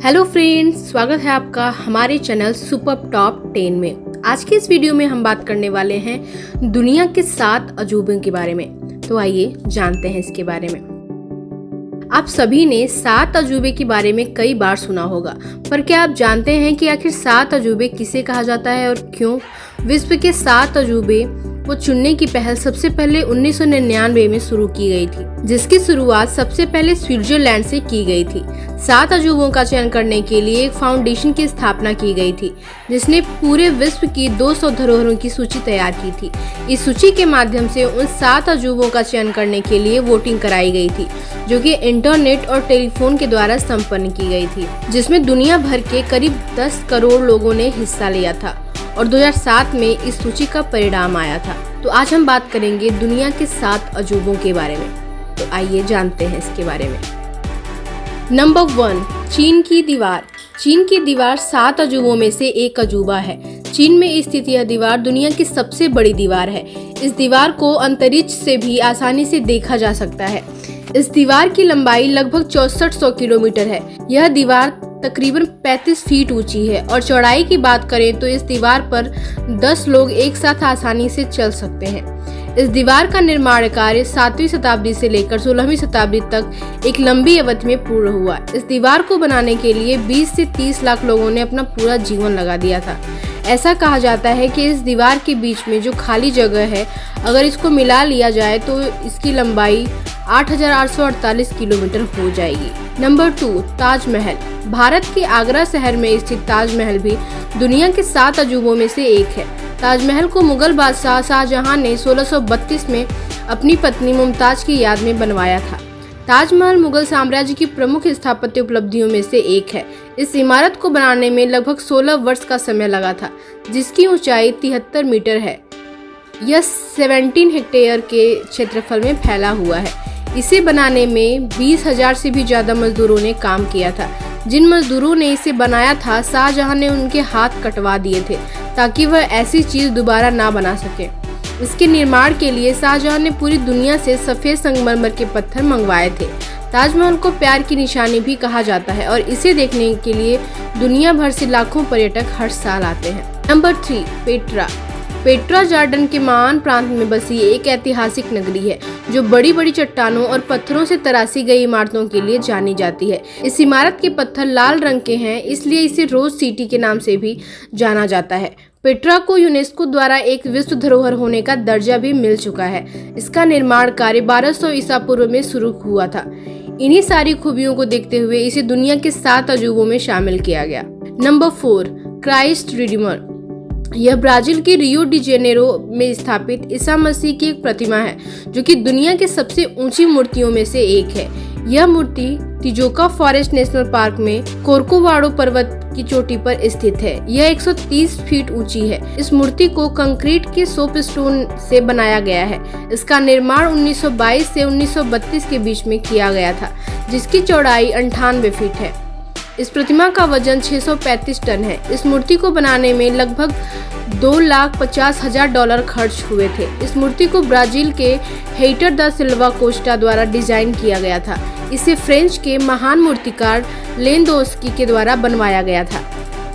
Hello friends, स्वागत है आपका हमारे चैनल सुपर टॉप 10 में। आज की इस वीडियो में हम बात करने वाले हैं दुनिया के 7 अजूबों के बारे में। तो आइए जानते हैं इसके बारे में। आप सभी ने 7 अजूबे के बारे में कई बार सुना होगा, पर क्या आप जानते हैं कि आखिर 7 अजूबे किसे कहा जाता है और क्यों? विश्व के 7 अजूबे को चुनने की पहल सबसे पहले 1999 में शुरू की गई थी, जिसकी शुरुआत सबसे पहले स्विट्जरलैंड से की गई थी। 7 अजूबों का चयन करने के लिए एक फाउंडेशन की स्थापना की गई थी, जिसने पूरे विश्व की 200 धरोहरों की सूची तैयार की थी। इस सूची के माध्यम से उन 7 अजूबों का चयन करने के लिए वोटिंग कराई गई थी, जो कि इंटरनेट और टेलीफोन के द्वारा संपन्न की गई थी, जिसमें दुनिया भर के करीब 10 करोड़ लोगों ने हिस्सा लिया था और 2007 में इस सूची का परिणाम आया था। तो आज हम बात करेंगे दुनिया के 7 अजूबों के बारे में। तो आइए जानते हैं इसके बारे में। नंबर 1, चीन की दीवार। चीन की दीवार 7 अजूबों में से एक अजूबा है। चीन में स्थित यह दीवार दुनिया की सबसे बड़ी दीवार है। इस दीवार को अंतरिक्ष से भी आसानी से देखा जा सकता है। इस दीवार की लंबाई लगभग 6400 किलोमीटर है। यह दीवार तकरीबन 35 फीट ऊंची है और चौड़ाई की बात करें तो इस दीवार पर 10 लोग एक साथ आसानी से चल सकते हैं। इस दीवार का निर्माण कार्य 7वीं शताब्दी से लेकर 16वीं शताब्दी तक एक लंबी अवधि में पूर्ण हुआ। इस दीवार को बनाने के लिए 20 से 30 लाख लोगों ने अपना पूरा जीवन लगा दिया था। ऐसा कहा जाता है कि इस दीवार के बीच में जो खाली जगह है, अगर इसको मिला लिया जाए तो इसकी लंबाई 8848 किलोमीटर हो जाएगी। नंबर 2, ताजमहल। भारत के आगरा शहर में स्थित ताजमहल भी दुनिया के 7 अजूबों में से एक है। ताजमहल को मुगल बादशाह शाहजहां ने 1632 में अपनी पत्नी मुमताज की याद में बनवाया था। ताजमहल मुगल साम्राज्य की प्रमुख स्थापत्य उपलब्धियों में से एक है। इस इमारत को बनाने में लगभग 16 वर्ष का समय लगा था, जिसकी ऊंचाई 73 मीटर है। यह 17 हेक्टेयर के क्षेत्रफल में फैला हुआ है। इसे बनाने में 20,000 से भी ज्यादा मजदूरों ने काम किया था। जिन मजदूरों ने इसे बनाया था, शाहजहां ने उनके हाथ कटवा दिए थे ताकि वह ऐसी चीज दोबारा ना बना सके। इसके निर्माण के लिए शाहजहां ने पूरी दुनिया से सफेद संगमरमर के पत्थर मंगवाए थे। ताजमहल को प्यार की निशानी भी कहा जाता है और इसे देखने के लिए दुनिया भर से लाखों पर्यटक हर साल आते हैं। Number 3, Petra. पेट्रा जॉर्डन के महान प्रांत में बसी एक ऐतिहासिक नगरी है, जो बड़ी बड़ी चट्टानों और पत्थरों से तराशी गई इमारतों के लिए जानी जाती है। इस इमारत के पत्थर लाल रंग के हैं, इसलिए इसे रोज सिटी के नाम से भी जाना जाता है। पेट्रा को यूनेस्को द्वारा एक विश्व धरोहर होने का दर्जा भी मिल चुका है। इसका निर्माण कार्य 1200 ईसा पूर्व में शुरू हुआ था। इन्हीं सारी खूबियों को देखते हुए इसे दुनिया के 7 अजूबों में शामिल किया गया। Number 4, Christ Redeemer. यह ब्राजील के रियो डी जेनेरो में स्थापित ईसा मसीह की एक प्रतिमा है, जो कि दुनिया के सबसे ऊंची मूर्तियों में से एक है। यह मूर्ति तिजोका फॉरेस्ट नेशनल पार्क में कोर्कोवाडो पर्वत की चोटी पर स्थित है। यह 130 फीट ऊंची है। इस मूर्ति को कंक्रीट के सोपस्टोन से बनाया गया है। इसका निर्माण 1922 से 1932 के बीच में किया गया था, जिसकी चौड़ाई 98 फीट है। इस प्रतिमा का वजन 635 टन है। इस मूर्ति को बनाने में लगभग $2,50,000 खर्च हुए थे। इस मूर्ति को ब्राजील के हेक्टर दा सिल्वा कोस्टा द्वारा डिजाइन किया गया था। इसे फ्रेंच के महान मूर्तिकार लेंदोस्की के द्वारा बनवाया गया था।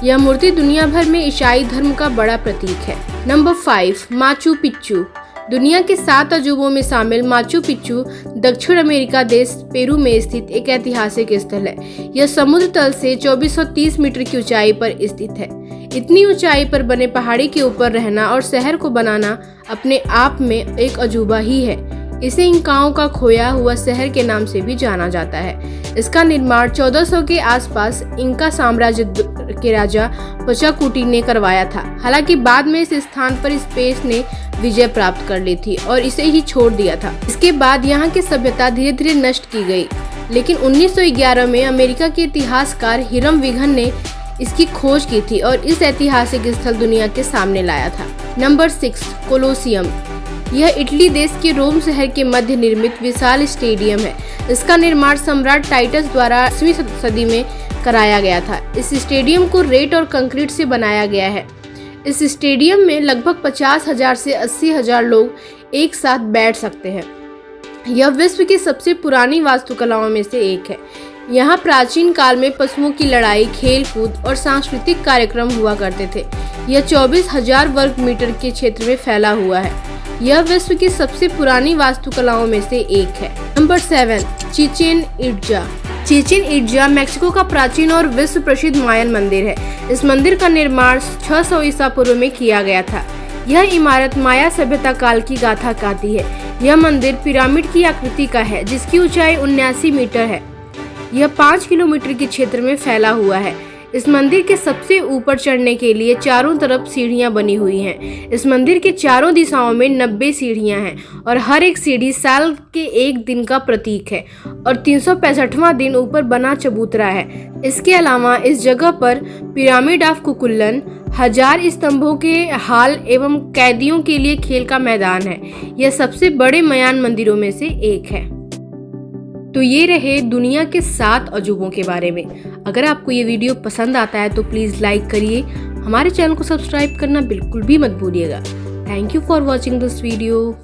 यह मूर्ति दुनिया भर में ईसाई धर्म का बड़ा प्रतीक है। Number 5, Machu Picchu. दुनिया के 7 अजूबों में शामिल माचू पिच्चू दक्षिण अमेरिका देश पेरू में स्थित एक ऐतिहासिक स्थल है। यह समुद्र तल से 2430 मीटर की ऊंचाई पर स्थित है। इतनी ऊंचाई पर बने पहाड़ी के ऊपर रहना और शहर को बनाना अपने आप में एक अजूबा ही है। इसे इंकाओं का खोया हुआ शहर के नाम से भी जाना जाता है। इसका निर्माण 1400 के आसपास इंका साम्राज्य के राजा पचाकुटी ने करवाया था। हालांकि बाद में इस स्थान पर स्पेन ने विजय प्राप्त कर ली थी और इसे ही छोड़ दिया था। इसके बाद यहाँ की सभ्यता धीरे धीरे नष्ट की गई, लेकिन 1911 में अमेरिका के इतिहासकार हिरम विघन ने इसकी खोज की थी और इस ऐतिहासिक स्थल दुनिया के सामने लाया था। Number 6, Colosseum. यह इटली देश के रोम शहर के मध्य निर्मित विशाल स्टेडियम है। इसका निर्माण सम्राट टाइटस द्वारा 8वीं सदी में कराया गया था। इस स्टेडियम को रेत और कंक्रीट से बनाया गया है। इस स्टेडियम में लगभग 50,000 से 80,000 लोग एक साथ बैठ सकते हैं। यह विश्व की सबसे पुरानी वास्तुकलाओं में से एक है। यहाँ प्राचीन काल में पशुओं की लड़ाई, खेल कूद और सांस्कृतिक कार्यक्रम हुआ करते थे। यह 24,000 वर्ग मीटर के क्षेत्र में फैला हुआ है। यह विश्व की सबसे पुरानी वास्तुकलाओं में से एक है। Number 7, Chichen Itza. Chichen Itza Mexico का प्राचीन और विश्व प्रसिद्ध मायन मंदिर है। इस मंदिर का निर्माण 600 ईसा पूर्व में किया गया था। यह इमारत माया सभ्यता काल की गाथा कहती है। यह मंदिर पिरामिड की आकृति का है, जिसकी ऊंचाई 79 मीटर है। यह 5 किलोमीटर के क्षेत्र में फैला हुआ है। इस मंदिर के सबसे ऊपर चढ़ने के लिए चारों तरफ सीढ़ियां बनी हुई हैं। इस मंदिर के चारों दिशाओं में 90 सीढ़ियां हैं और हर एक सीढ़ी साल के एक दिन का प्रतीक है और 365वां दिन ऊपर बना चबूतरा है। इसके अलावा इस जगह पर पिरामिड ऑफ कुकुलन, 1000 स्तंभों के हाल एवं कैदियों के लिए खेल का मैदान है। यह सबसे बड़े मयान मंदिरों में से एक है। तो ये रहे दुनिया के 7 अजूबों के बारे में। अगर आपको ये वीडियो पसंद आता है तो प्लीज़ लाइक करिए। हमारे चैनल को सब्सक्राइब करना बिल्कुल भी मत भूलिएगा। Thank you for watching this video.